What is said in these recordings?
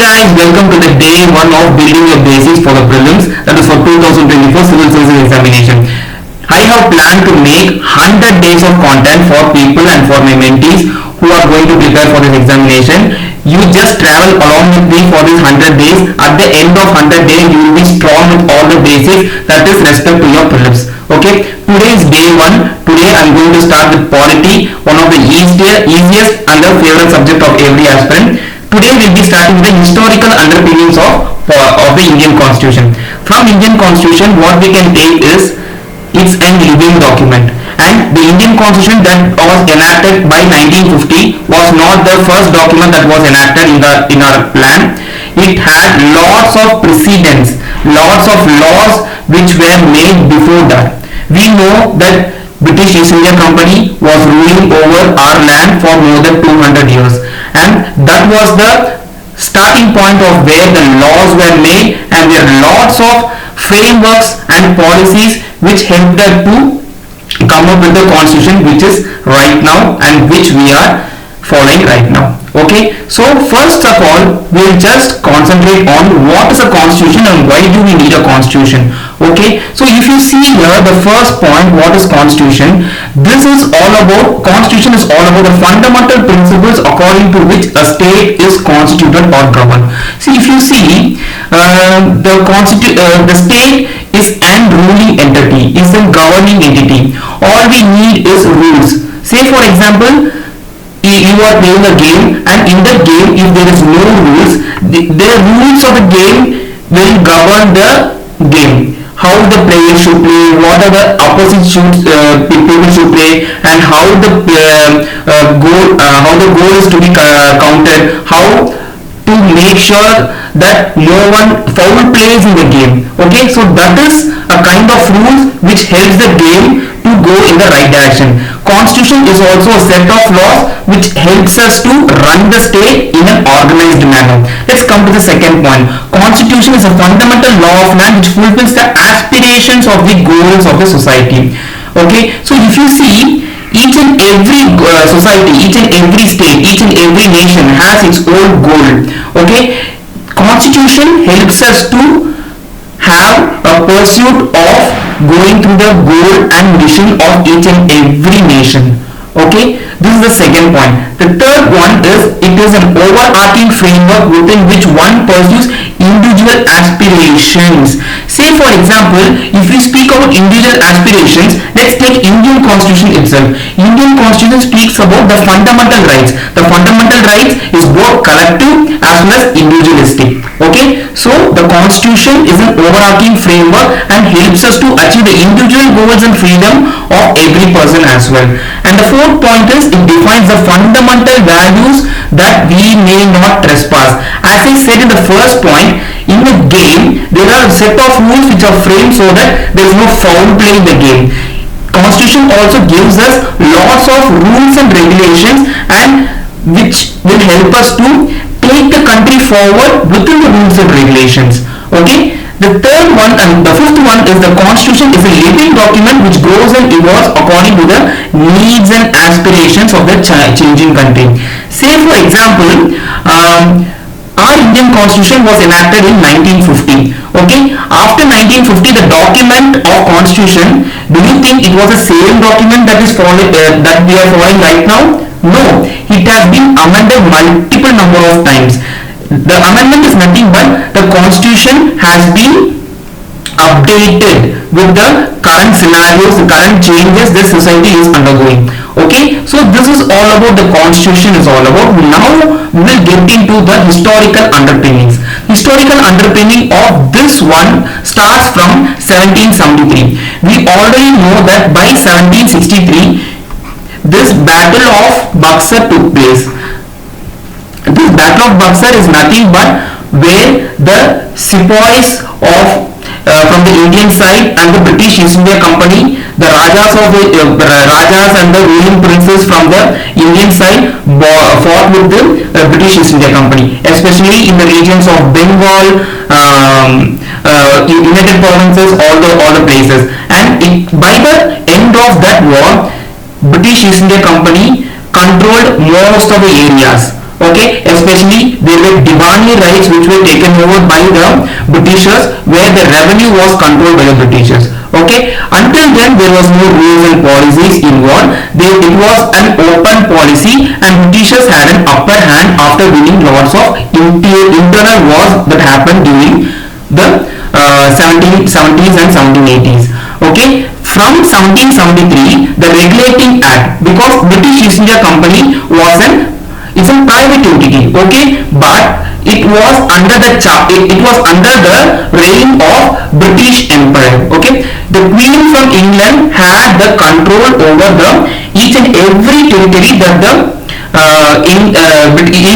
guys, welcome to the day one of building your basics for the prelims, that is for 2024 civil services examination. I have planned to make 100 days of content for people and for my mentees who are going to prepare for this examination. You just travel along with me for these 100 days. At the end of 100 days, you will be strong with all the basics, that is respect to your prelims. Okay, today is day one. Today I am going to start with polity, one of the easiest and the favorite subject of every aspirant. Today we will be starting with the historical underpinnings of the Indian Constitution. From Indian Constitution, what we can take is it's a living document, and the Indian Constitution that was enacted by 1950 was not the first document that was enacted in our land. It had lots of precedents, lots of laws which were made before that. We know that British East India Company was ruling over our land for more than 200 years, and that was the starting point of where the laws were made, and there are lots of frameworks and policies which helped them to come up with the constitution which is right now and which we are following right now. Okay, so first of all we'll just concentrate on what is a constitution and why do we need a constitution. Okay, so if you see here the first point, what is constitution? This is all about, constitution is all about the fundamental principles according to which a state is constituted or governed. See, if you see the state is an ruling entity, is a governing entity. All we need is rules. Say for example, you are playing a game, and in the game if there is no rules, the rules of the game will govern the game. How the players should play, what are the opposite people should play, and how the goal is to be counted, how to make sure that no one foul plays in the game. Okay, so that is a kind of rules which helps the game to go in the right direction. Constitution is also a set of laws which helps us to run the state in an organized manner. Let's come to the second point. Constitution is a fundamental law of land which fulfills the aspirations of the goals of the society. Okay, so if you see, each and every society, each and every state, each and every nation has its own goal. Okay, Constitution helps us to have a pursuit of going through the goal and mission of each and every nation. Okay, this is the second point. The third one is it is an overarching framework within which one pursues individual aspirations. Say for example, if we speak about individual aspirations, let's take Indian Constitution itself. Indian Constitution speaks about the fundamental rights. The fundamental rights is both collective as well as individualistic. Okay, so the Constitution is an overarching framework and helps us to achieve the individual goals and freedom of every person as well. And the fourth point is it defines the fundamental values that we may not trespass. As I said in the first point, in the game there are a set of rules which are framed so that there is no foul play in the game. Constitution also gives us lots of rules and regulations and which will help us to take the country forward within the rules and regulations. Okay, the third one and the fifth one is the Constitution is a living document which grows and evolves according to the needs and aspirations of the changing country. Say for example, our Indian Constitution was enacted in 1950. Okay, after 1950 the document of Constitution, do you think it was the same document that is that we are following right now? No, it has been amended multiple number of times. The amendment is nothing but the Constitution has been updated with the current scenarios, the current changes this society is undergoing. Okay, so this is all about the Constitution is all about. Now we will get into the historical underpinnings. Historical underpinning of this one starts from 1773. We already know that by 1763 this Battle of Buxar took place. This Battle of Buxar is nothing but where the sepoys of from the Indian side and the British East India Company, the Rajas and the ruling princes from the Indian side fought with the British East India Company, especially in the regions of Bengal, United Provinces, all the places. And by the end of that war, British East India Company controlled most of the areas. Okay, especially there were Diwani rights which were taken over by the Britishers, where the revenue was controlled by the Britishers. Okay, until then there was no rules and policies involved. It was an open policy, and Britishers had an upper hand after winning lots of internal wars that happened during the 1770s and 1780s. Okay, from 1773 the Regulating Act, because British East India Company was an it's a private entity, okay, but it was under it was under the reign of British Empire. Okay, the Queen from England had the control over the each and every territory that the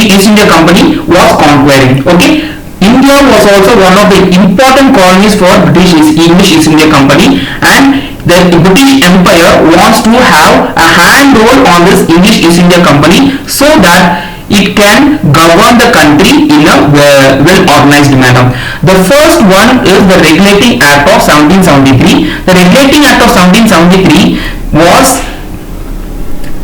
East India Company was conquering. Okay, India was also one of the important colonies for English East India Company, and the British Empire wants to have a hand role on this English East India Company so that it can govern the country in a well organized manner. The first one is the Regulating Act of 1773. The Regulating Act of 1773 was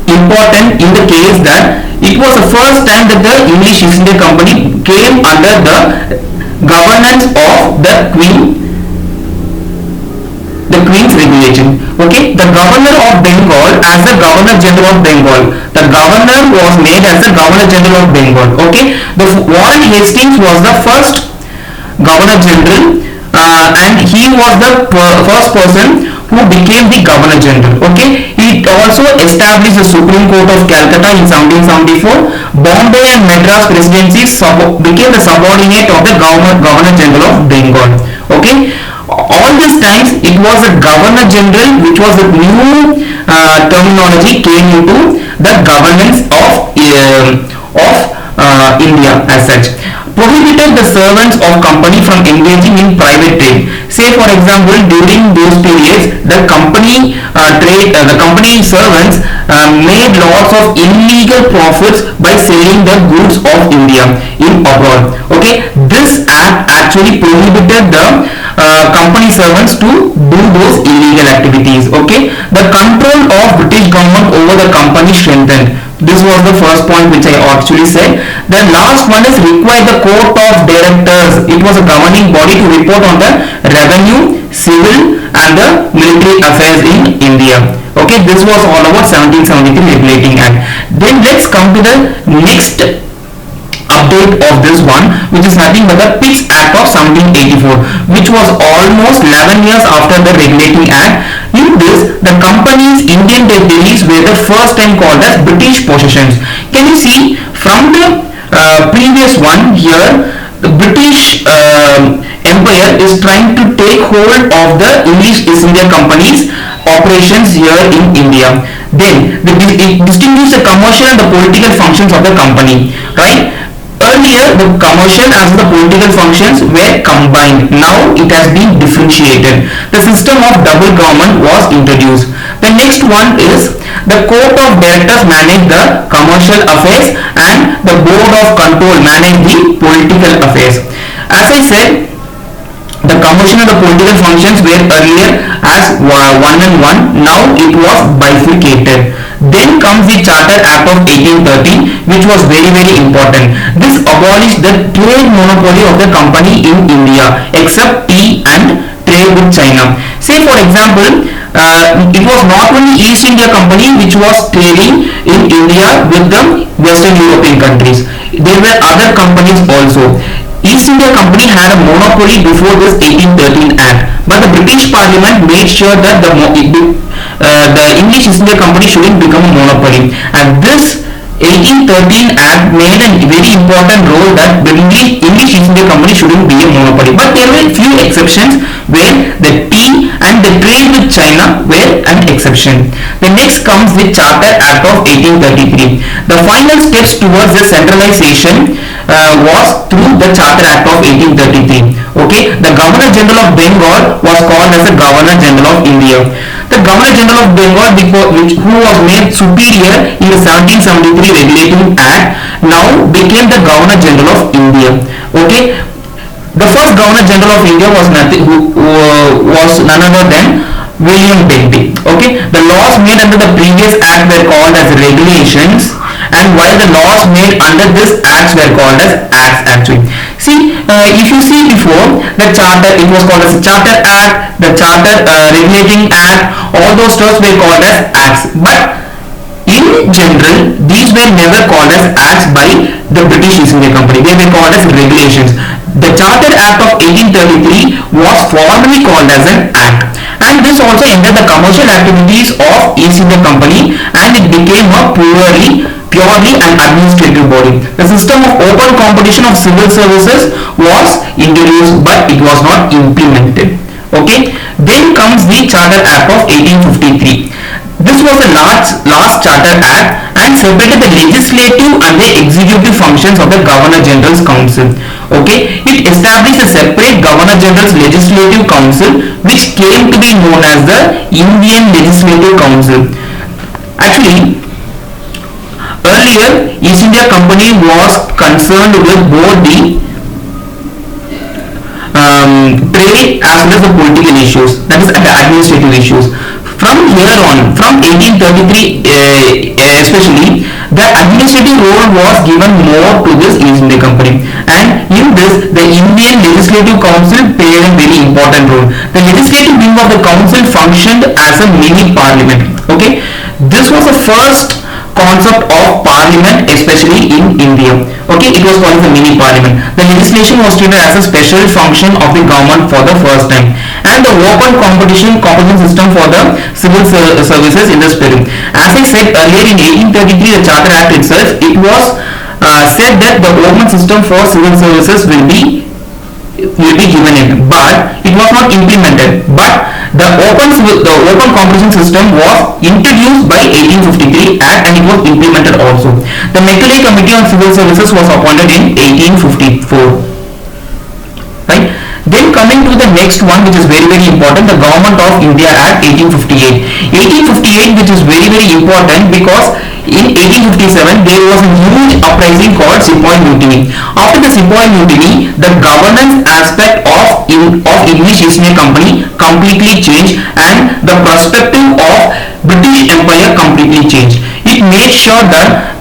important in the case that it was the first time that the English East India Company came under the governance of the Queen's regulation. Okay, the Governor of Bengal as the Governor General of Bengal. The Governor was made as the Governor General of Bengal. Okay, the Warren Hastings was the first Governor General, and he was the first person who became the Governor General. Okay, he also established the Supreme Court of Calcutta in 1774. Bombay and Madras presidencies became the subordinate of the Governor General of Bengal. Okay, all these times it was the Governor General which was the new terminology came into the governance of India as such. Prohibited the servants of company from engaging in private trade. Say for example, during those periods the company servants made lots of illegal profits by selling the goods of India in abroad. Okay, this act actually prohibited the company servants to do those illegal activities. Okay, the control of British government over the company strengthened. This was the first point which I actually said. The last one is required the Court of Directors. It was a governing body to report on the revenue, civil and the military affairs in India. Okay, this was all about 1773 Regulating Act. Then let's come to the next update of this one, which is nothing but the Pitt's Act of 1784, which was almost 11 years after the Regulating Act. In this, the company's Indian territories were the first time called as British possessions. Can you see from the previous one here, the British Empire is trying to take hold of the English East India Company's operations here in India. Then it distinguishes the commercial and the political functions of the company, right? Earlier, the commercial as the political functions were combined. Now it has been differentiated. The system of double government was introduced. The next one is the Court of Directors manage the commercial affairs and the Board of Control manage the political affairs. As I said, the commercial and the political functions were earlier as one and one. Now it was bifurcated. Then comes the Charter Act of 1830, which was very important. This abolished the trade monopoly of the company in India except tea and trade with China. Say for example, it was not only East India Company which was trading in India with the Western European countries. There were other companies also. East India Company had a monopoly before this 1813 Act, but the British Parliament made sure that the English East India Company shouldn't become a monopoly, and this 1813 Act made a very important role that the English East India Company shouldn't be a monopoly. But there were few exceptions where the tea and the trade with China were an exception. The next comes the Charter Act of 1833. The final steps towards the centralization was through the Charter Act of 1833. Okay, the Governor General of Bengal was called as the Governor General of India. The Governor General of Bengal, who was made superior in the 1773 Regulating Act, now became the Governor General of India. Okay, the first Governor General of India was none other than William Bentinck. Okay, the laws made under the previous act were called as regulations, and while the laws made under this acts were called as acts actually. See, if you see before the charter, it was called as the Charter Act, the Charter Regulating Act, all those terms were called as acts. But in general, these were never called as acts by the British East India Company. They were called as regulations. The Charter Act of 1833 was formally called as an act, and this also ended the commercial activities of East India Company, and it became a purely an administrative body. The system of open competition of civil services was introduced, but it was not implemented. Okay. Then comes the Charter Act of 1853. This was the last Charter Act and separated the legislative and the executive functions of the Governor General's Council. Okay, it established a separate Governor General's Legislative Council, which came to be known as the Indian Legislative Council. Actually, earlier East India Company was concerned with both the trade as well as the political issues, that is the administrative issues. From here on, from 1833 especially, the administrative role was given more to this East India Company, and in this the Indian Legislative Council played a very important role. The legislative wing of the council functioned as a mini parliament. Okay, this was the first concept of parliament, especially in India. Okay, it was called the mini parliament. The legislation was treated as a special function of the government for the first time, and the open competition system for the civil services in the spirit. As I said earlier, in 1833, the Charter Act itself, it was said that the open system for civil services will be given in, but it was not implemented. But the open competition system was introduced by 1853 Act, and it was implemented also. The Macaulay Committee on Civil Services was appointed in 1854. Right. Then coming to the next one, which is very important, the Government of India Act 1858. 1858, which is very important because in 1857 there was a huge uprising called Sepoy Mutiny. After the Sepoy Mutiny, the governance aspect of English East India Company completely changed, and the perspective of British Empire completely changed. It made sure that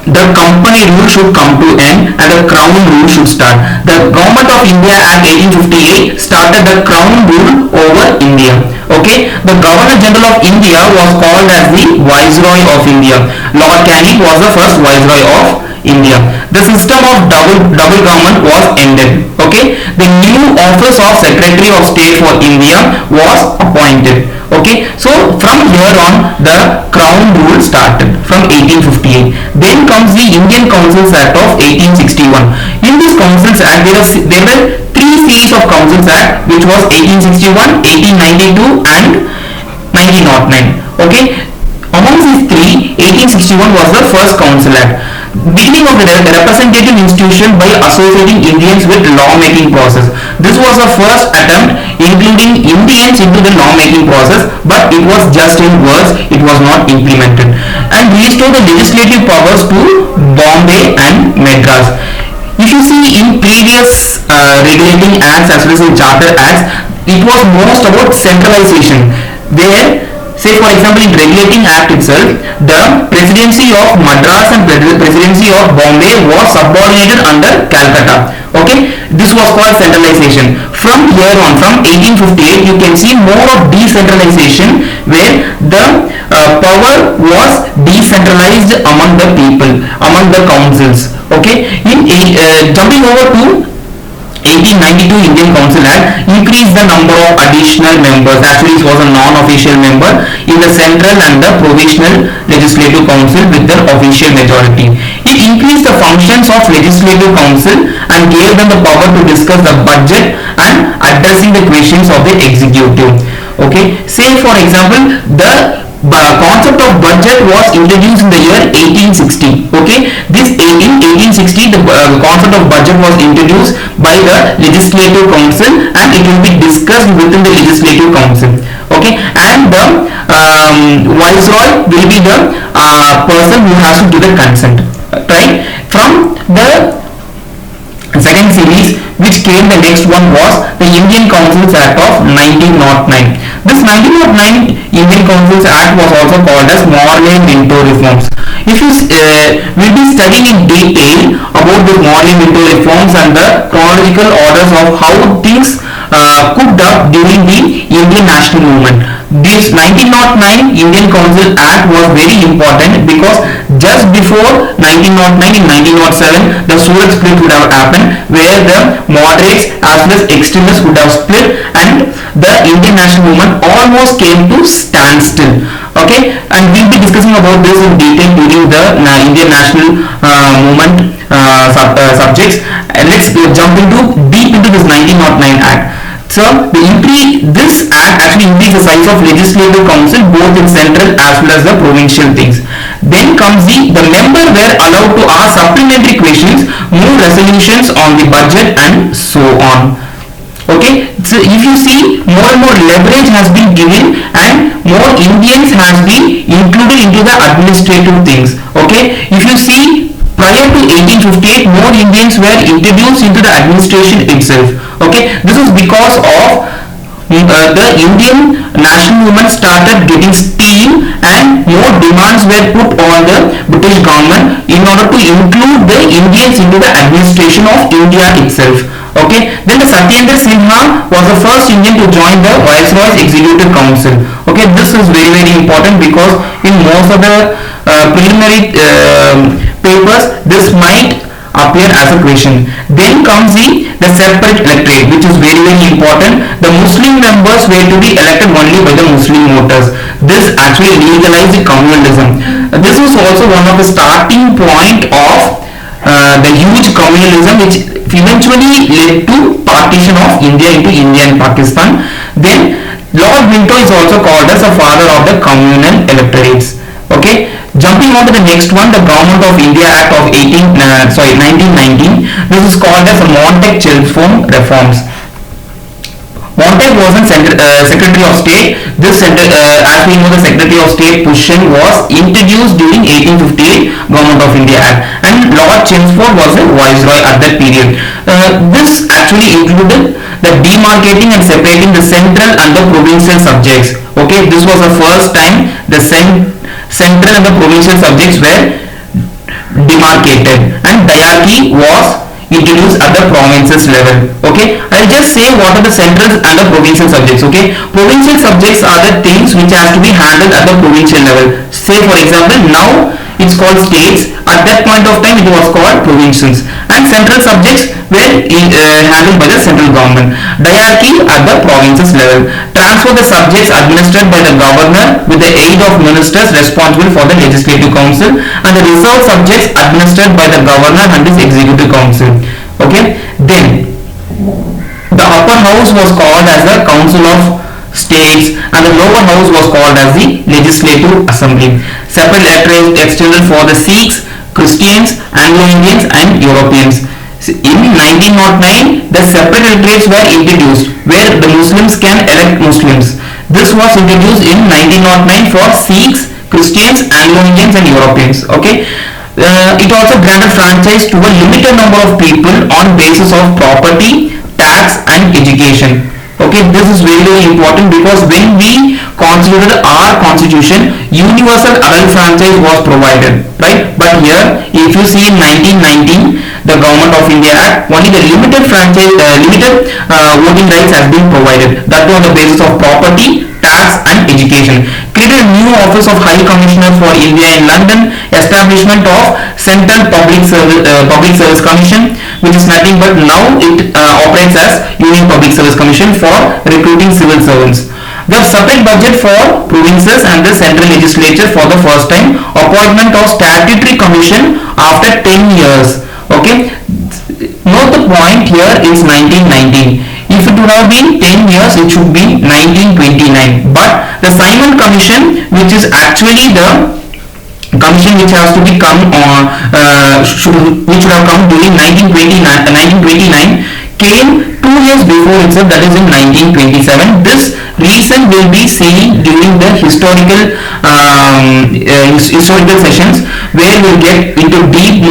the company rule should come to end and the crown rule should start. The Government of India Act 1858 started the crown rule over India. Okay, the Governor General of India was called as the Viceroy of India. Lord Canning was the first Viceroy of India. The system of double government was ended. Okay, the new office of Secretary of State for India was appointed. Okay, so from here on the crown rule started from 1858. Then comes the Indian Councils Act of 1861. In this Councils Act, there were three series of Councils Act, which was 1861, 1892 and 1909. Okay, among these three, 1861 was the first Council Act, beginning of the representative institution by associating Indians with law-making process. This was the first attempt including Indians into the law-making process, but it was just in words, it was not implemented, and restored the legislative powers to Bombay and Madras. If you see in previous regulating acts as well as in charter acts, it was most about centralization, where say for example in regulating act itself, the presidency of Madras and presidency of Bombay was subordinated under Calcutta. Okay, this was called centralization. From here on, from 1858, you can see more of decentralization, where the power was decentralized among the people, among the councils. Okay, in jumping over to 1892 Indian Council Act increased the number of additional members. Actually, it was a non-official member in the central and the provisional legislative council with the official majority. It increased the functions of legislative council and gave them the power to discuss the budget and addressing the questions of the executive. Okay, say for example, the concept of budget was introduced in the year 1860. Okay, this in 1860 the concept of budget was introduced by the legislative council, and it will be discussed within the legislative council. Okay, and the viceroy will be the person who has to give the consent. Right, from the second series, which came, the next one was the Indian Councils Act of 1909. This 1909 Indian Councils Act was also called as Morley Minto Reforms. If you will be studying in detail about the Morley Minto reforms and the chronological orders of how things cooked up during the Indian national movement. This 1909 Indian Council Act was very important because just before 1909 in 1907 the Surat split would have happened, where the moderates as well as extremists would have split and the Indian national movement almost came to standstill. Okay, and we'll be discussing about this in detail during the Indian national movement subjects. And let's jump deep into this 1909 Act. So this act actually increased the size of legislative council both in central as well as the provincial things. Then comes the member were allowed to ask supplementary questions, move resolutions on the budget and so on. Okay, so if you see, more and more leverage has been given and more Indians has been included into the administrative things. Okay, if you see, prior to 1858 more Indians were introduced into the administration itself. Okay, this is because of the Indian national movement started getting steam and more demands were put on the British government in order to include the Indians into the administration of India itself. Okay, then the Satyendra Sinha was the first Indian to join the Viceroy's Executive Council. Okay, this is very very important because in most of the preliminary papers this might appear as a question. Then comes the separate electorate, which is very very important. The Muslim members were to be elected only by the Muslim voters. This actually legalized communalism. This was also one of the starting point of the huge communalism which eventually led to partition of India into India and Pakistan. Then Lord Minto is also called as a father of the communal electorates. Okay, jumping on to the next one, the Government of India Act of 1919. This is called as the Montague-Chelmsford reforms. Montague was Secretary of State. This as we know, the Secretary of State position was introduced during 1858 Government of India Act, and Lord Chelmsford was the Viceroy at that period. This actually included the demarcating and separating the central and the provincial subjects. Okay, this was the first time the central and the provincial subjects were demarcated, and diarchy was introduced at the provinces level. Okay, I'll just say what are the central and the provincial subjects. Okay, provincial subjects are the things which has to be handled at the provincial level. Say for example, now it's called states. At that point of time it was called provinces, and central subjects were handled by the central government. Diarchy at the provinces level. Transfer the subjects administered by the governor with the aid of ministers responsible for the legislative council, and the reserved subjects administered by the governor and his executive council. Okay, then the upper house was called as the Council of States and the lower house was called as the Legislative Assembly. Separate electorate extended for the Sikhs, Christians, Anglo-Indians and Europeans. In 1909, the separate electorates were introduced where the Muslims can elect Muslims. This was introduced in 1909 for Sikhs, Christians, Anglo-Indians and Europeans. Okay. It also granted franchise to a limited number of people on basis of property, tax and education. Okay, this is very very important because when we considered our constitution, universal adult franchise was provided, right? But here, if you see in 1919, the Government of India Act, only the limited franchise, voting rights has been provided. That on the basis of property, tax and education. Created a new office of High Commissioner for India in London. Establishment of Central Public Service Commission, which is nothing but now it operates as Union Public Service Commission for recruiting civil servants. The separate budget for provinces and the central legislature for the first time. Appointment of statutory commission after 10 years. Okay, note the point here is 1919. If it would have been 10 years, it should be 1929. But the Simon Commission, which is actually the commission which has to be which should have come during 1929, came 2 years before itself, that is in 1927. This reason will be seen during the historical sessions where we'll get into deep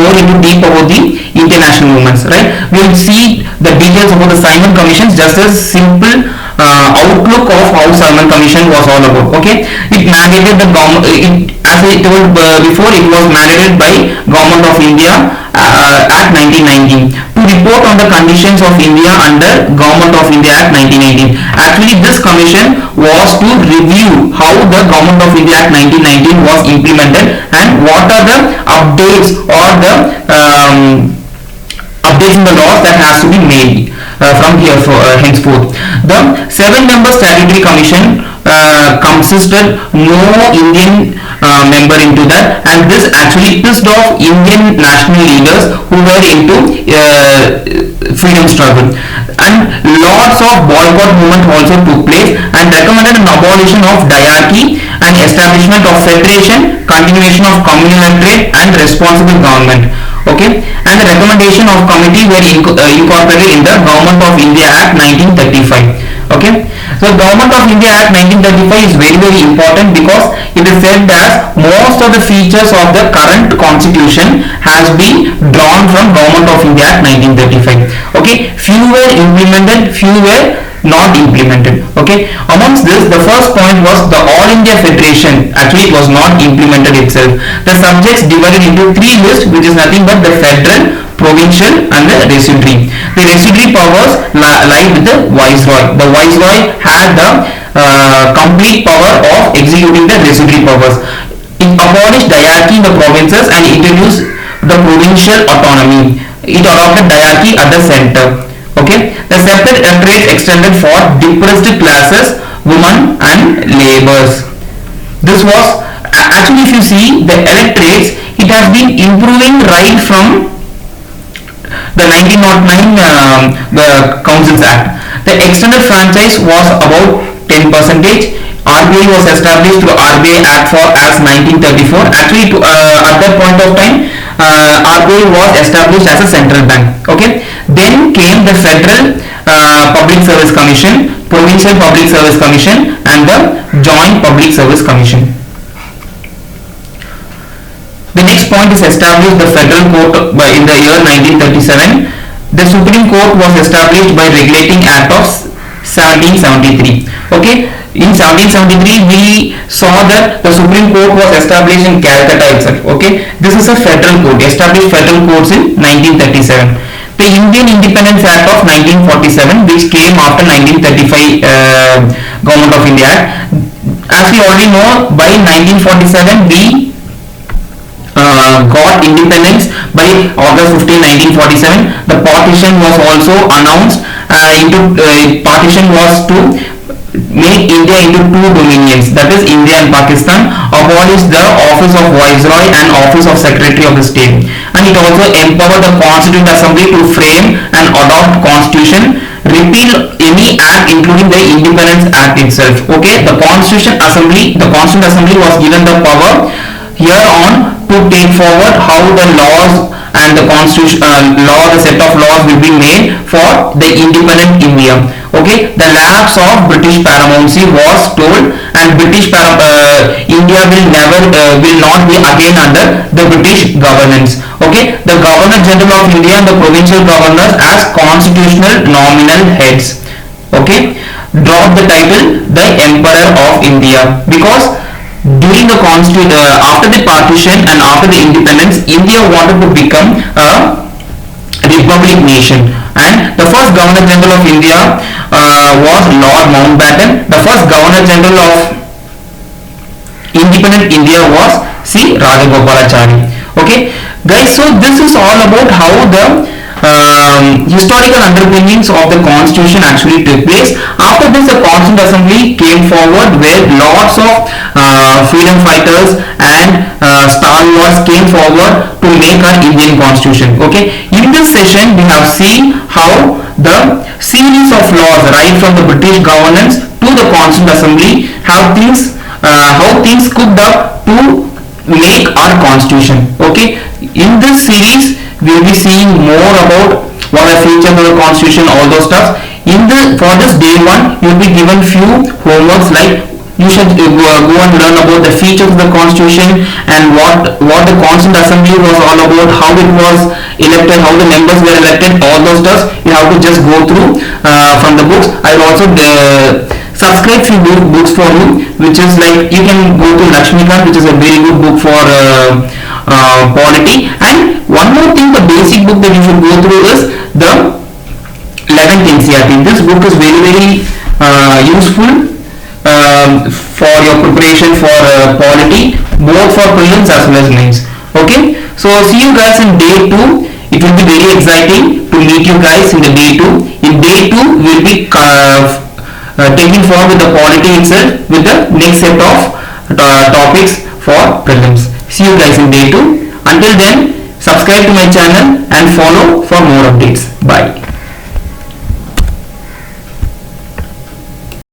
about the international movements, right? We'll see the details about the Simon Commissions, just as simple outlook of how Simon Commission was all about. Okay, it mandated the government, as I told before, it was mandated by Government of India Act 1919 to report on the conditions of India under Government of India Act 1919. Actually, this commission was to review how the Government of India Act 1919 was implemented and what are the updates or the updates in the laws that has to be made from here henceforth. The 7-member statutory commission consisted no Indian member into that, and this actually pissed off Indian national leaders who were into freedom struggle, and lots of boycott movement also took place and recommended an abolition of diarchy and establishment of federation, continuation of communal trade and responsible government. Okay, and the recommendation of committee were incorporated in the Government of India Act 1935. Okay, so Government of India Act 1935 is very important because it is said that most of the features of the current constitution has been drawn from Government of India Act 1935. Okay, few were implemented, few were not implemented. Okay, amongst this, the first point was the All India Federation. Actually, it was not implemented itself. The subjects divided into 3 lists, which is nothing but the federal, provincial and the residuary. The residuary powers lie with the viceroy. The viceroy had the complete power of executing the residuary powers. It abolished diarchy in the provinces and introduced the provincial autonomy. It adopted diarchy at the center. Okay, the separate electorates extended for depressed classes, women and laborers. This was actually, if you see the electorates, it has been improving right from the 1909 the Councils Act. The extended franchise was about 10%. RBI was established through RBI Act as 1934. Actually, at that point of time, RBI was established as a central bank. Okay, then came the Federal Public Service Commission, Provincial Public Service Commission and the Joint Public Service Commission. The next point is established the Federal Court in the year 1937. The Supreme Court was established by Regulating Act of 1773. Okay, in 1773 we saw that the Supreme Court was established in Calcutta itself. Okay, this is a federal court, established federal courts in 1937. The Indian Independence Act of 1947, which came after 1935 Government of India Act. As we already know, by 1947 we got independence. By August 15, 1947, the partition was also announced. Partition was to make India into 2 dominions, that is India and Pakistan, abolish the office of Viceroy and office of Secretary of the State, and it also empowered the Constituent Assembly to frame and adopt constitution, repeal any act including the Independence Act itself. Okay, the Constituent Assembly was given the power here on to take forward how the laws and the constitution the set of laws will be made for the independent India. Okay, the lapse of British paramountcy was told, and India will not be again under the British governance. Okay, the Governor General of India and the provincial governors as constitutional nominal heads. Okay, drop the title the Emperor of India, because during the after the partition and after the independence, India wanted to become a republic nation, and the first Governor General of India was Lord Mountbatten. The first Governor General of independent India was C. Rajagopalachari. Okay, guys, so this is all about how the historical underpinnings of the constitution actually took place. After this, the Constituent Assembly came forward, where lots of freedom fighters and stalwarts came forward to make our Indian constitution. Okay, in this session we have seen how the series of laws right from the British governance to the Constituent Assembly how things cooked up to make our constitution. Okay, in this series we will be seeing more about what are features of the constitution, all those stuff. For this day 1, you will be given few homeworks, like you should go and learn about the features of the constitution and what the Constituent Assembly was all about, how it was elected, how the members were elected, all those stuff you have to just go through from the books. I will also subscribe few books for you, which is like you can go to Lakshmikant, which is a very good book for polity. And one more thing, the basic book that you should go through is the 11th NCERT. This book is very useful for your preparation for polity, both for prelims as well as mains. Okay, so see you guys in day 2. It will be very exciting to meet you guys in the day 2. In day 2 we will be taking forward with the polity itself with the next set of topics for prelims. See you guys in day 2. Until then, subscribe to my channel and follow for more updates. Bye.